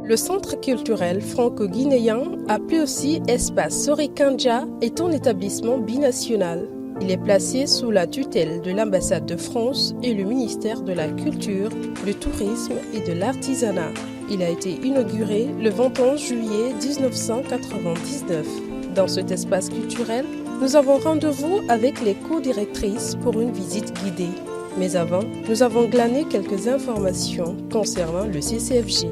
Le Centre culturel franco-guinéen, appelé aussi Espace Sorikandja, est un établissement binational. Il est placé sous la tutelle de l'ambassade de France et le ministère de la Culture, du Tourisme et de l'Artisanat. Il a été inauguré le 21 juillet 1999. Dans cet espace culturel, nous avons rendez-vous avec les co-directrices pour une visite guidée. Mais avant, nous avons glané quelques informations concernant le CCFJ.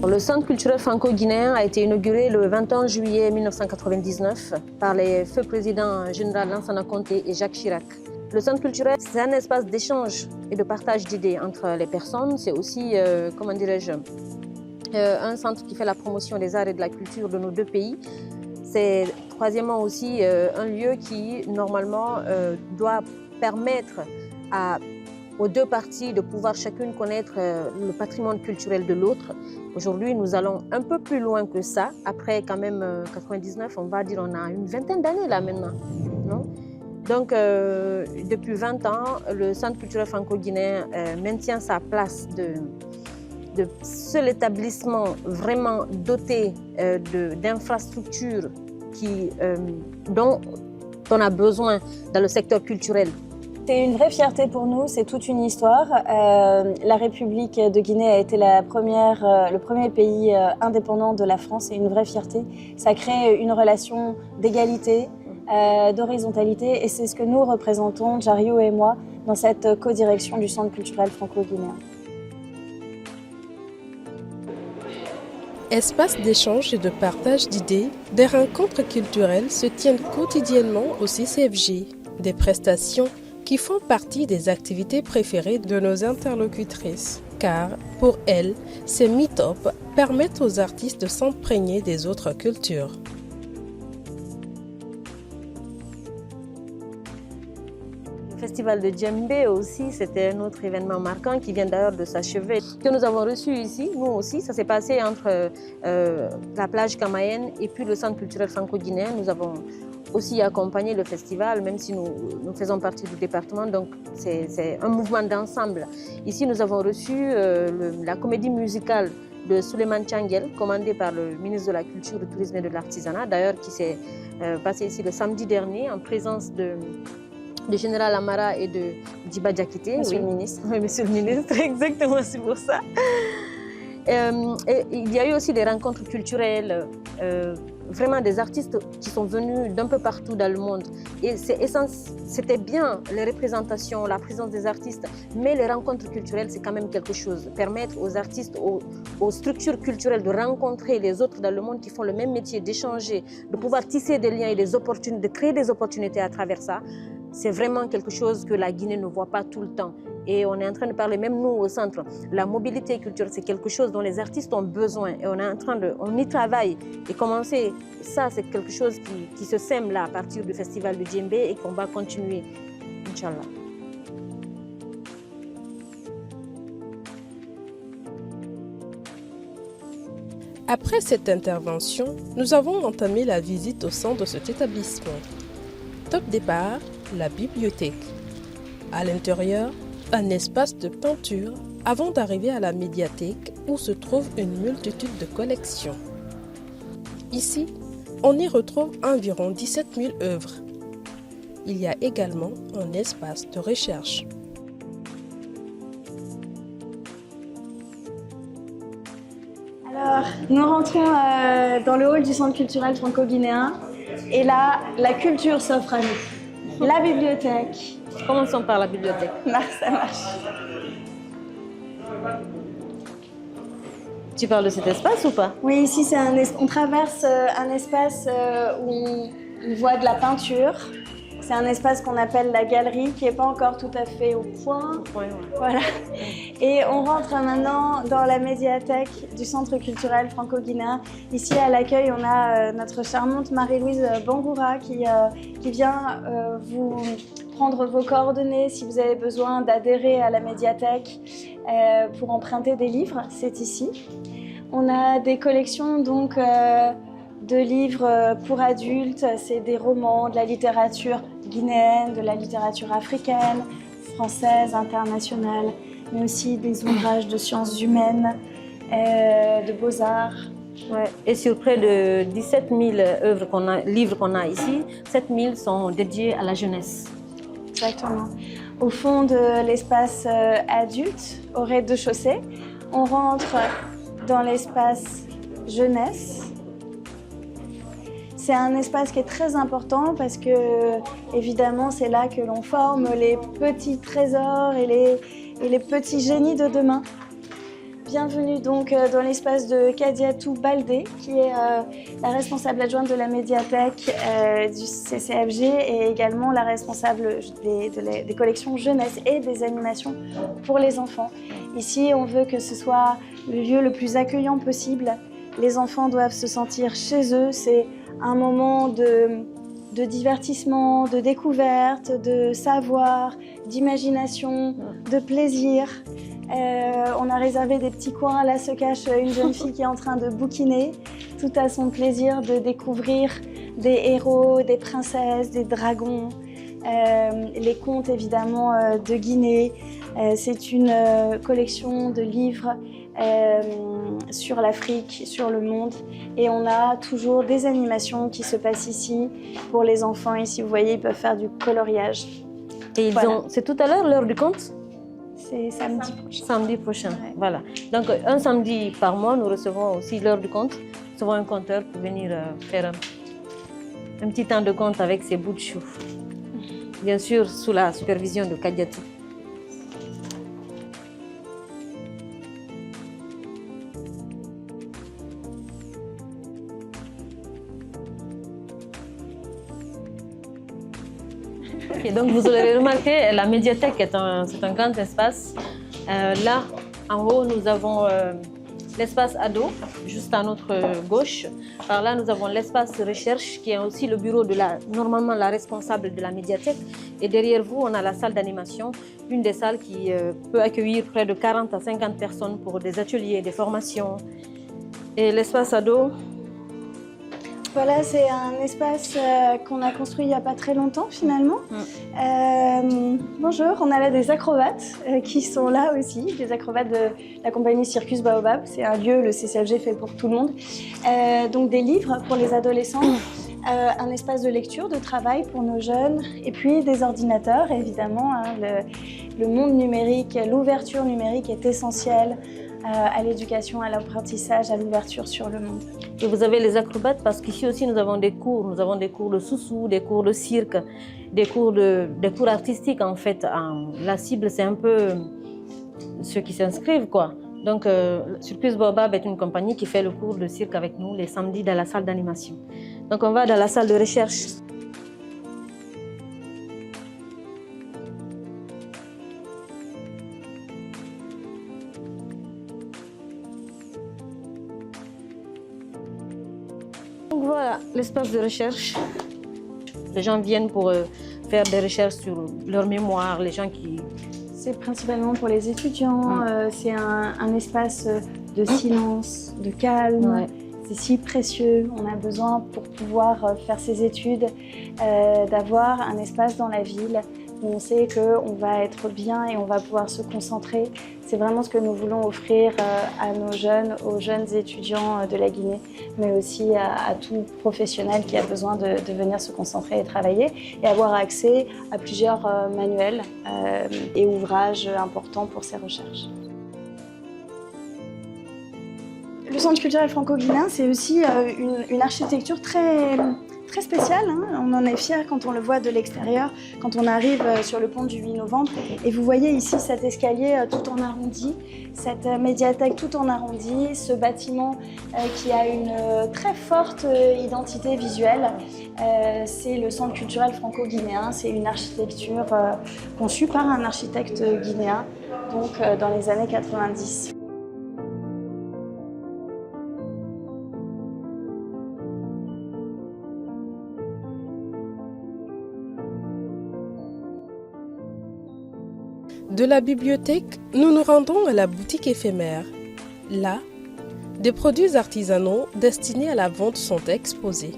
Le Centre culturel franco-guinéen a été inauguré le 21 juillet 1999 par les feux présidents général Lansana Conté et Jacques Chirac. Le Centre culturel, c'est un espace d'échange et de partage d'idées entre les personnes. C'est aussi, un centre qui fait la promotion des arts et de la culture de nos deux pays. C'est troisièmement aussi un lieu qui, normalement, doit permettre aux deux parties de pouvoir chacune connaître le patrimoine culturel de l'autre. Aujourd'hui, nous allons un peu plus loin que ça. Après quand même 99, on va dire on a une vingtaine d'années là maintenant. Non? Donc, depuis 20 ans, le Centre culturel franco-guinéen maintient sa place de seul établissement vraiment doté d'infrastructures dont on a besoin dans le secteur culturel. C'est une vraie fierté pour nous, c'est toute une histoire. La République de Guinée a été le premier pays indépendant de la France, c'est une vraie fierté. Ça crée une relation d'égalité, d'horizontalité et c'est ce que nous représentons, Jario et moi, dans cette co-direction du Centre culturel franco-guinéen. Espace d'échange et de partage d'idées, des rencontres culturelles se tiennent quotidiennement au CCFJ. Des prestations qui font partie des activités préférées de nos interlocutrices. Car, pour elles, ces meet-up permettent aux artistes de s'imprégner des autres cultures. Le festival de Djembé aussi, c'était un autre événement marquant qui vient d'ailleurs de s'achever, que nous avons reçu ici, nous aussi. Ça s'est passé entre la plage Kamayen et puis le Centre culturel franco-guinéen. Nous avons aussi accompagné le festival, même si nous faisons partie du département, donc c'est un mouvement d'ensemble. Ici, nous avons reçu la comédie musicale de Souleymane Tchangel, commandée par le ministre de la Culture, du Tourisme et de l'Artisanat, d'ailleurs qui s'est passé ici le samedi dernier en présence de Général Amara et de Djiba Diakité. Monsieur oui. le ministre. Oui, monsieur le ministre, exactement, c'est pour ça. Et il y a eu aussi des rencontres culturelles, vraiment des artistes qui sont venus d'un peu partout dans le monde. Et c'était bien les représentations, la présence des artistes, mais les rencontres culturelles, c'est quand même quelque chose. Permettre aux artistes, aux structures culturelles de rencontrer les autres dans le monde qui font le même métier, d'échanger, de pouvoir tisser des liens et de créer des opportunités à travers ça. C'est vraiment quelque chose que la Guinée ne voit pas tout le temps. Et on est en train de parler, même nous au centre, la mobilité culturelle, c'est quelque chose dont les artistes ont besoin. Et on y travaille. Et commencer, ça c'est quelque chose qui se sème là à partir du festival de Djembé et qu'on va continuer, Inch'Allah. Après cette intervention, nous avons entamé la visite au centre de cet établissement. Top départ, la bibliothèque. À l'intérieur, un espace de peinture avant d'arriver à la médiathèque où se trouve une multitude de collections. Ici, on y retrouve environ 17 000 œuvres. Il y a également un espace de recherche. Alors, nous rentrons dans le hall du Centre culturel franco-guinéen et là, la culture s'offre à nous. La bibliothèque. Commençons par la bibliothèque. Ça marche. Tu parles de cet espace ou pas? Oui, ici, on traverse un espace où on voit de la peinture. C'est un espace qu'on appelle la galerie, qui n'est pas encore tout à fait au point. Ouais. Voilà. Et on rentre maintenant dans la médiathèque du Centre culturel franco-guinéen. Ici, à l'accueil, on a notre charmante Marie-Louise Bangoura qui vient vous prendre vos coordonnées si vous avez besoin d'adhérer à la médiathèque pour emprunter des livres. C'est ici. On a des collections donc de livres pour adultes. C'est des romans, de la littérature guinéenne, de la littérature africaine, française, internationale, mais aussi des ouvrages de sciences humaines, de beaux-arts. Ouais. Et sur près de 17 000 livres qu'on a ici, 7 000 sont dédiés à la jeunesse. Exactement. Au fond de l'espace adulte, au rez-de-chaussée, on rentre dans l'espace jeunesse. C'est un espace qui est très important parce que, évidemment, c'est là que l'on forme les petits trésors et les petits génies de demain. Bienvenue donc dans l'espace de Kadiatou Baldé, qui est la responsable adjointe de la médiathèque du CCFG et également la responsable des collections jeunesse et des animations pour les enfants. Ici, on veut que ce soit le lieu le plus accueillant possible. Les enfants doivent se sentir chez eux. C'est un moment de divertissement, de découverte, de savoir, d'imagination, de plaisir. On a réservé des petits coins. Là se cache une jeune fille qui est en train de bouquiner, tout à son plaisir de découvrir des héros, des princesses, des dragons, les contes évidemment de Guinée. C'est une collection de livres sur l'Afrique, sur le monde, et on a toujours des animations qui se passent ici pour les enfants. Ici, vous voyez, ils peuvent faire du coloriage. Et c'est tout à l'heure l'heure du conte? C'est samedi prochain. Samedi prochain, Ouais. voilà. Donc un samedi par mois, nous recevons aussi l'heure du conte. Nous recevons un conteur pour venir faire un petit temps de conte avec ses bouts de chou. Bien sûr, sous la supervision de Kadiatou. Et donc vous aurez remarqué, la médiathèque c'est un grand espace. Là, en haut, nous avons l'espace ado, juste à notre gauche. Par là, nous avons l'espace recherche, qui est aussi le bureau de normalement la responsable de la médiathèque. Et derrière vous, on a la salle d'animation, une des salles qui peut accueillir près de 40 à 50 personnes pour des ateliers, des formations. Et l'espace ado. Voilà, c'est un espace qu'on a construit il n'y a pas très longtemps finalement. Bonjour, on a là des acrobates qui sont là aussi, des acrobates de la compagnie Circus Baobab. C'est un lieu, le CCFG fait pour tout le monde. Donc des livres pour les adolescents, un espace de lecture, de travail pour nos jeunes, et puis des ordinateurs évidemment. Le monde numérique, l'ouverture numérique est essentielle à l'éducation, à l'apprentissage, à l'ouverture sur le monde. Et vous avez les acrobates parce qu'ici aussi nous avons des cours. Nous avons des cours de soussou, des cours de cirque, des cours artistiques en fait. La cible, c'est un peu ceux qui s'inscrivent, quoi. Donc, Circus Baobab est une compagnie qui fait le cours de cirque avec nous les samedis dans la salle d'animation. Donc, on va dans la salle de recherche. Donc voilà l'espace de recherche. Les gens viennent pour faire des recherches sur leur mémoire, les gens qui... C'est principalement pour les étudiants, c'est un espace de silence, de calme. Ouais. C'est si précieux, on a besoin pour pouvoir faire ses études, d'avoir un espace dans la ville où on sait qu'on va être bien et on va pouvoir se concentrer. C'est vraiment ce que nous voulons offrir à nos jeunes, aux jeunes étudiants de la Guinée, mais aussi à tout professionnel qui a besoin de venir se concentrer et travailler et avoir accès à plusieurs manuels et ouvrages importants pour ses recherches. Le Centre culturel franco-guinéen, c'est aussi une architecture très spéciale, hein. On en est fiers quand on le voit de l'extérieur, quand on arrive sur le pont du 8 novembre. Et vous voyez ici cet escalier tout en arrondi, cette médiathèque tout en arrondi, ce bâtiment qui a une très forte identité visuelle. C'est le Centre culturel franco-guinéen, c'est une architecture conçue par un architecte guinéen, donc dans les années 90. De la bibliothèque, nous nous rendons à la boutique éphémère. Là, Des produits artisanaux destinés à la vente sont exposés.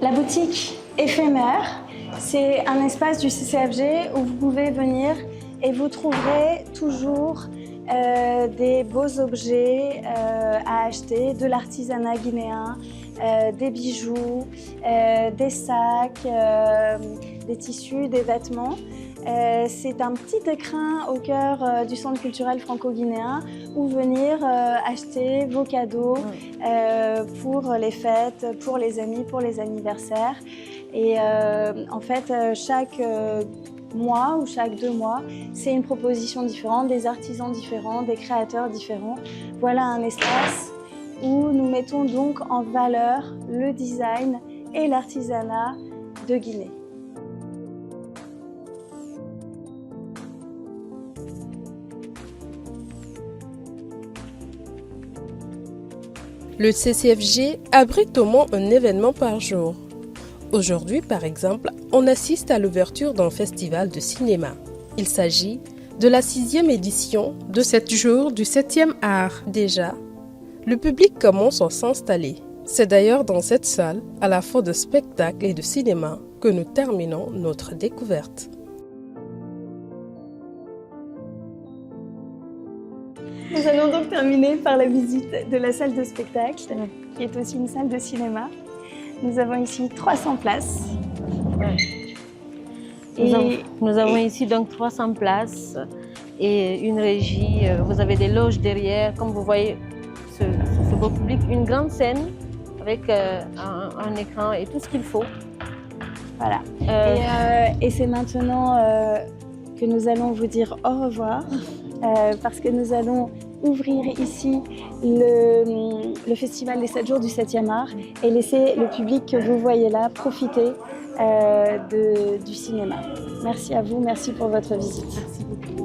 La boutique éphémère, c'est un espace du CCFG où vous pouvez venir et vous trouverez toujours des beaux objets à acheter, de l'artisanat guinéen, des bijoux, des sacs, des tissus, des vêtements. C'est un petit écrin au cœur du centre culturel franco-guinéen où venir acheter vos cadeaux pour les fêtes, pour les amis, pour les anniversaires. Et en fait, chaque mois ou chaque 2 mois, c'est une proposition différente, des artisans différents, des créateurs différents. Voilà un espace où nous mettons donc en valeur le design et l'artisanat de Guinée. Le CCFG abrite au moins un événement par jour. Aujourd'hui, par exemple, on assiste à l'ouverture d'un festival de cinéma. Il s'agit de la 6e édition de 7 jours du 7e art. Déjà, le public commence à s'installer. C'est d'ailleurs dans cette salle, à la fois de spectacle et de cinéma, que nous terminons notre découverte. Nous allons donc terminer par la visite de la salle de spectacle, qui est aussi une salle de cinéma. Nous avons ici 300 places. Nous avons ici donc 300 places et une régie. Vous avez des loges derrière, comme vous voyez ce beau public, une grande scène avec un écran et tout ce qu'il faut. Voilà. Et c'est maintenant que nous allons vous dire au revoir, parce que nous allons ouvrir ici le festival des 7 jours du 7e art et laisser le public que vous voyez là profiter du cinéma. Merci à vous, merci pour votre visite. Merci beaucoup.